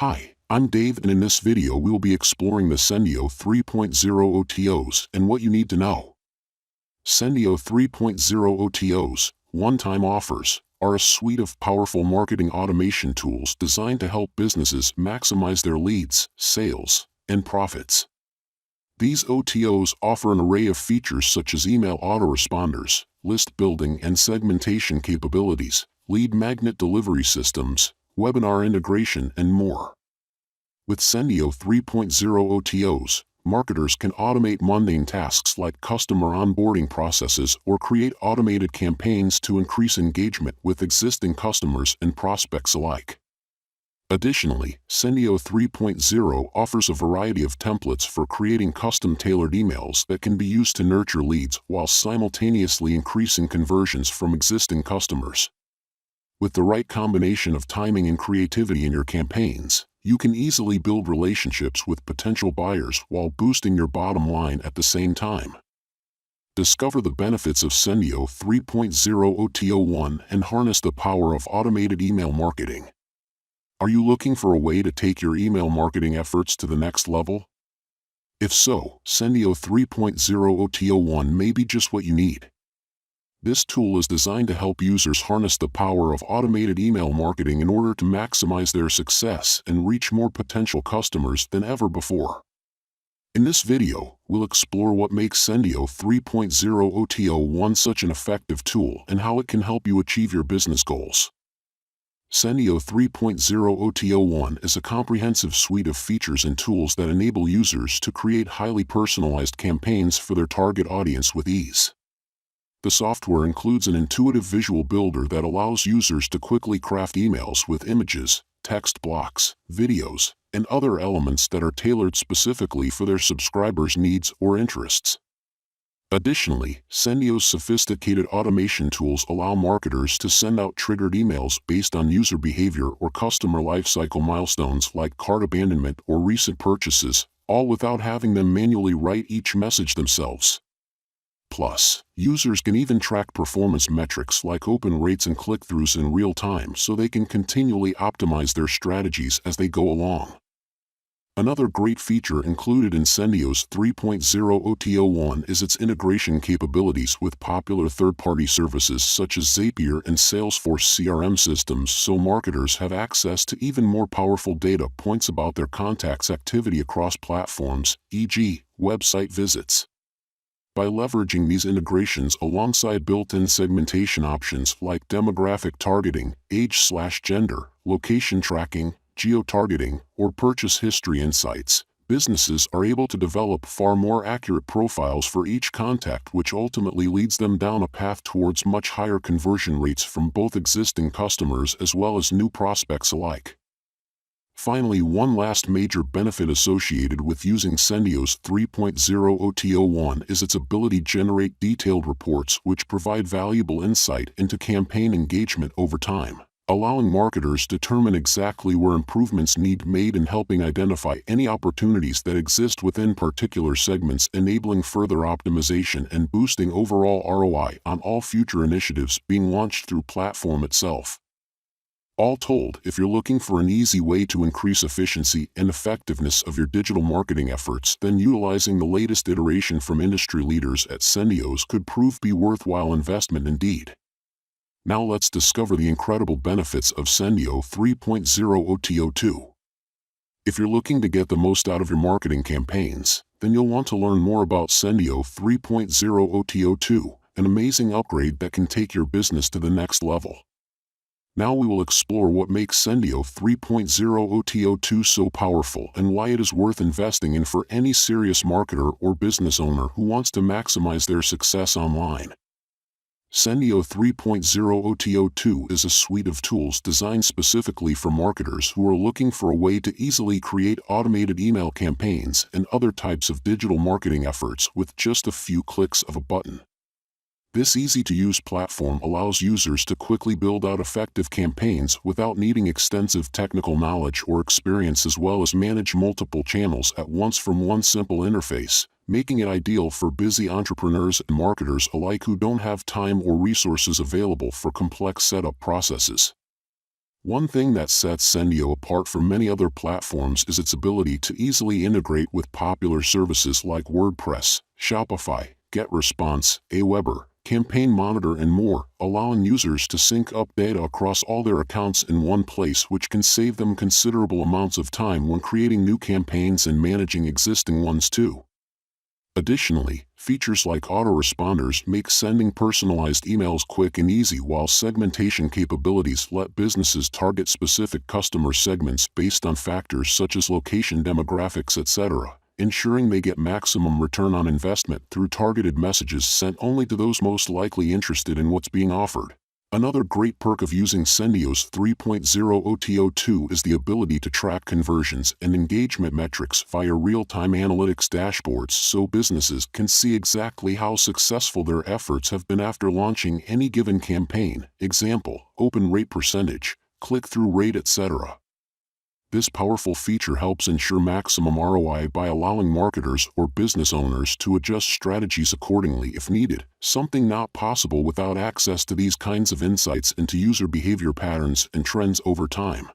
Hi, I'm Dave, and in this video we will be exploring the Sendiio 3.0 OTOs and what you need to know. Sendiio 3.0 OTOs, one-time offers, are a suite of powerful marketing automation tools designed to help businesses maximize their leads, sales, and profits. These OTOs offer an array of features such as email autoresponders, list building and segmentation capabilities, lead magnet delivery systems, webinar integration, and more. With Sendiio 3.0 OTOs, marketers can automate mundane tasks like customer onboarding processes or create automated campaigns to increase engagement with existing customers and prospects alike. Additionally, Sendiio 3.0 offers a variety of templates for creating custom-tailored emails that can be used to nurture leads while simultaneously increasing conversions from existing customers. With the right combination of timing and creativity in your campaigns, you can easily build relationships with potential buyers while boosting your bottom line at the same time. Discover the benefits of Sendiio 3.0 OTO1 and harness the power of automated email marketing. Are you looking for a way to take your email marketing efforts to the next level? If so, Sendiio 3.0 OTO1 may be just what you need. This tool is designed to help users harness the power of automated email marketing in order to maximize their success and reach more potential customers than ever before. In this video, we'll explore what makes Sendiio 3.0 OTO1 such an effective tool and how it can help you achieve your business goals. Sendiio 3.0 OTO1 is a comprehensive suite of features and tools that enable users to create highly personalized campaigns for their target audience with ease. The software includes an intuitive visual builder that allows users to quickly craft emails with images, text blocks, videos, and other elements that are tailored specifically for their subscribers' needs or interests. Additionally, Sendio's sophisticated automation tools allow marketers to send out triggered emails based on user behavior or customer lifecycle milestones like cart abandonment or recent purchases, all without having them manually write each message themselves. Plus, users can even track performance metrics like open rates and click-throughs in real time so they can continually optimize their strategies as they go along. Another great feature included in Sendio's 3.0 OTO1 is its integration capabilities with popular third-party services such as Zapier and Salesforce CRM systems, so marketers have access to even more powerful data points about their contacts' activity across platforms, e.g., website visits. By leveraging these integrations alongside built-in segmentation options like demographic targeting, age/gender, location tracking, geo-targeting, or purchase history insights, businesses are able to develop far more accurate profiles for each contact, which ultimately leads them down a path towards much higher conversion rates from both existing customers as well as new prospects alike. Finally, one last major benefit associated with using Sendio's 3.0 OTO1 is its ability to generate detailed reports which provide valuable insight into campaign engagement over time, allowing marketers to determine exactly where improvements need made and helping identify any opportunities that exist within particular segments, enabling further optimization and boosting overall ROI on all future initiatives being launched through platform itself. All told, if you're looking for an easy way to increase efficiency and effectiveness of your digital marketing efforts, then utilizing the latest iteration from industry leaders at Sendio's could prove to be worthwhile investment indeed. Now let's discover the incredible benefits of Sendiio 3.0 OTO2. If you're looking to get the most out of your marketing campaigns, then you'll want to learn more about Sendiio 3.0 OTO2, an amazing upgrade that can take your business to the next level. Now we will explore what makes Sendiio 3.0 OTO2 so powerful and why it is worth investing in for any serious marketer or business owner who wants to maximize their success online. Sendiio 3.0 OTO2 is a suite of tools designed specifically for marketers who are looking for a way to easily create automated email campaigns and other types of digital marketing efforts with just a few clicks of a button. This easy-to-use platform allows users to quickly build out effective campaigns without needing extensive technical knowledge or experience, as well as manage multiple channels at once from one simple interface, making it ideal for busy entrepreneurs and marketers alike who don't have time or resources available for complex setup processes. One thing that sets Sendiio apart from many other platforms is its ability to easily integrate with popular services like WordPress, Shopify, GetResponse, Aweber, Campaign Monitor and more, allowing users to sync up data across all their accounts in one place, which can save them considerable amounts of time when creating new campaigns and managing existing ones too. Additionally, features like autoresponders make sending personalized emails quick and easy, while segmentation capabilities let businesses target specific customer segments based on factors such as location, demographics, etc., ensuring they get maximum return on investment through targeted messages sent only to those most likely interested in what's being offered. Another great perk of using Sendiio's 3.0 OTO2 is the ability to track conversions and engagement metrics via real-time analytics dashboards, so businesses can see exactly how successful their efforts have been after launching any given campaign, example, open rate percentage, click-through rate, etc. This powerful feature helps ensure maximum ROI by allowing marketers or business owners to adjust strategies accordingly if needed, something not possible without access to these kinds of insights into user behavior patterns and trends over time.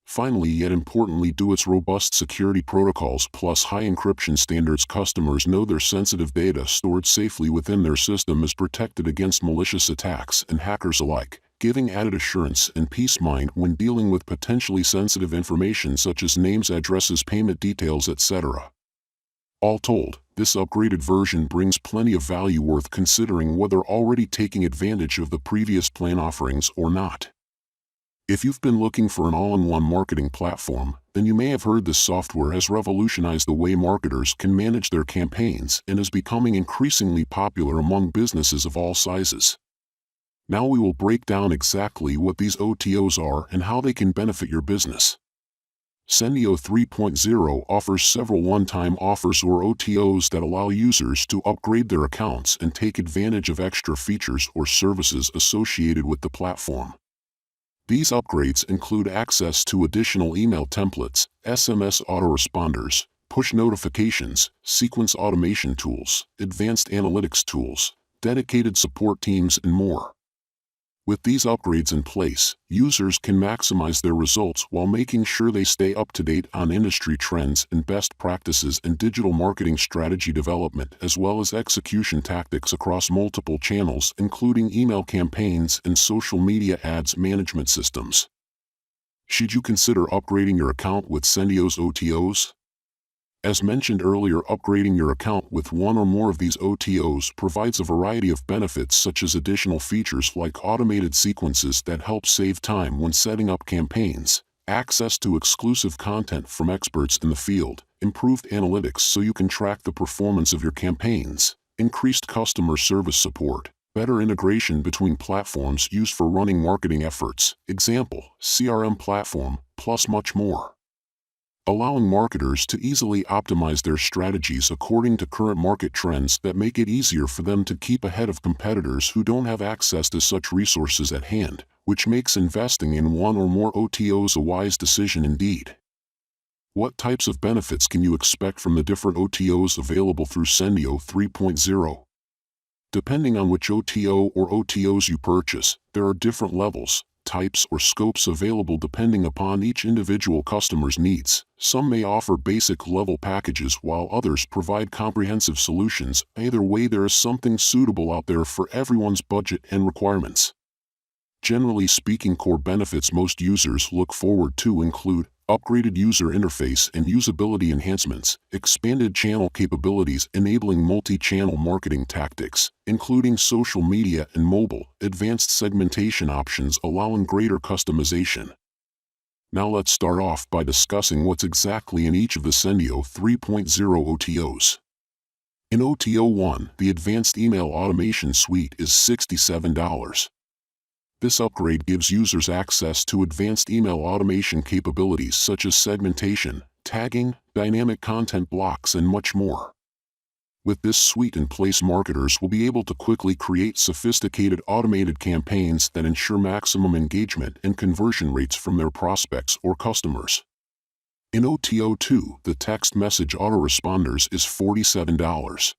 Finally, yet importantly, due to its robust security protocols plus high encryption standards, customers know their sensitive data stored safely within their system is protected against malicious attacks and hackers alike, giving added assurance and peace of mind when dealing with potentially sensitive information such as names, addresses, payment details, etc. All told, this upgraded version brings plenty of value worth considering whether already taking advantage of the previous plan offerings or not. If you've been looking for an all-in-one marketing platform, then you may have heard this software has revolutionized the way marketers can manage their campaigns and is becoming increasingly popular among businesses of all sizes. Now we will break down exactly what these OTOs are and how they can benefit your business. Sendiio 3.0 offers several one-time offers or OTOs that allow users to upgrade their accounts and take advantage of extra features or services associated with the platform. These upgrades include access to additional email templates, SMS autoresponders, push notifications, sequence automation tools, advanced analytics tools, dedicated support teams, and more. With these upgrades in place, users can maximize their results while making sure they stay up to date on industry trends and best practices in digital marketing strategy development, as well as execution tactics across multiple channels, including email campaigns and social media ads management systems. Should you consider upgrading your account with Sendio's OTOs? As mentioned earlier, upgrading your account with one or more of these OTOs provides a variety of benefits, such as additional features like automated sequences that help save time when setting up campaigns, access to exclusive content from experts in the field, improved analytics so you can track the performance of your campaigns, increased customer service support, better integration between platforms used for running marketing efforts, example, CRM platform, plus much more. Allowing marketers to easily optimize their strategies according to current market trends that make it easier for them to keep ahead of competitors who don't have access to such resources at hand, which makes investing in one or more OTOs a wise decision indeed. What types of benefits can you expect from the different OTOs available through Sendiio 3.0? Depending on which OTO or OTOs you purchase, there are different levels, types, or scopes available depending upon each individual customer's needs. Some may offer basic level packages while others provide comprehensive solutions. Either way, there is something suitable out there for everyone's budget and requirements. Generally speaking, core benefits most users look forward to include upgraded user interface and usability enhancements, expanded channel capabilities enabling multi-channel marketing tactics, including social media and mobile, advanced segmentation options allowing greater customization. Now let's start off by discussing what's exactly in each of the Sendiio 3.0 OTOs. In OTO 1, the Advanced Email Automation Suite is $67. This upgrade gives users access to advanced email automation capabilities such as segmentation, tagging, dynamic content blocks, and much more. With this suite in place, marketers will be able to quickly create sophisticated automated campaigns that ensure maximum engagement and conversion rates from their prospects or customers. In OTO 2, the text message autoresponders is $47.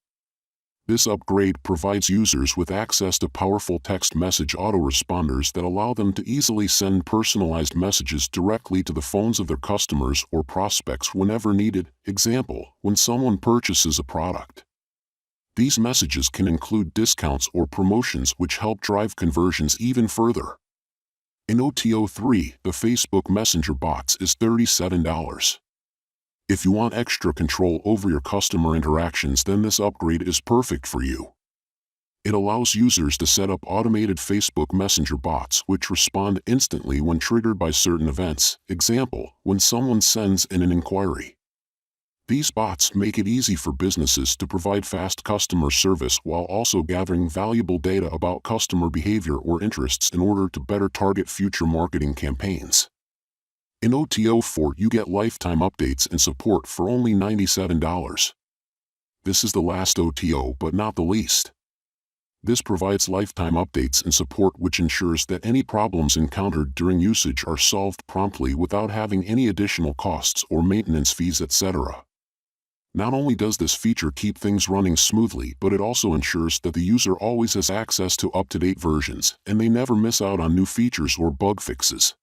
This upgrade provides users with access to powerful text message autoresponders that allow them to easily send personalized messages directly to the phones of their customers or prospects whenever needed. Example, when someone purchases a product. These messages can include discounts or promotions which help drive conversions even further. In OTO 3, the Facebook Messenger bots is $37. If you want extra control over your customer interactions, then this upgrade is perfect for you. It allows users to set up automated Facebook Messenger bots which respond instantly when triggered by certain events. Example, when someone sends in an inquiry. These bots make it easy for businesses to provide fast customer service while also gathering valuable data about customer behavior or interests in order to better target future marketing campaigns. In OTO 4, you get lifetime updates and support for only $97. This is the last OTO but not the least. This provides lifetime updates and support which ensures that any problems encountered during usage are solved promptly without having any additional costs or maintenance fees, etc. Not only does this feature keep things running smoothly, but it also ensures that the user always has access to up-to-date versions and they never miss out on new features or bug fixes.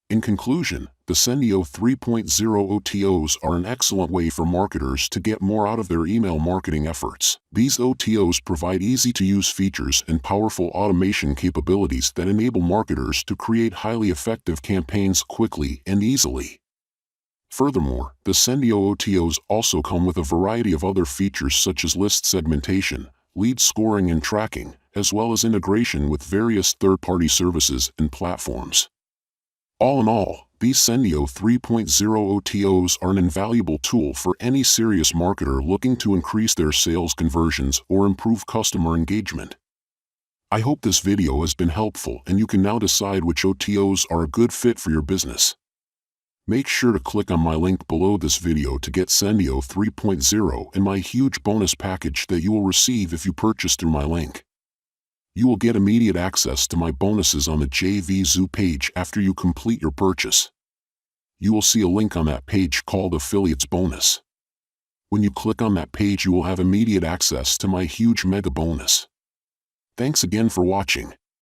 In conclusion, the Sendiio 3.0 OTOs are an excellent way for marketers to get more out of their email marketing efforts. These OTOs provide easy-to-use features and powerful automation capabilities that enable marketers to create highly effective campaigns quickly and easily. Furthermore, the Sendiio OTOs also come with a variety of other features such as list segmentation, lead scoring and tracking, as well as integration with various third-party services and platforms. All in all, these Sendiio 3.0 OTOs are an invaluable tool for any serious marketer looking to increase their sales conversions or improve customer engagement. I hope this video has been helpful and you can now decide which OTOs are a good fit for your business. Make sure to click on my link below this video to get Sendiio 3.0 and my huge bonus package that you will receive if you purchase through my link. You will get immediate access to my bonuses on the JVZoo page after you complete your purchase. You will see a link on that page called Affiliates Bonus. When you click on that page, you will have immediate access to my huge mega bonus. Thanks again for watching.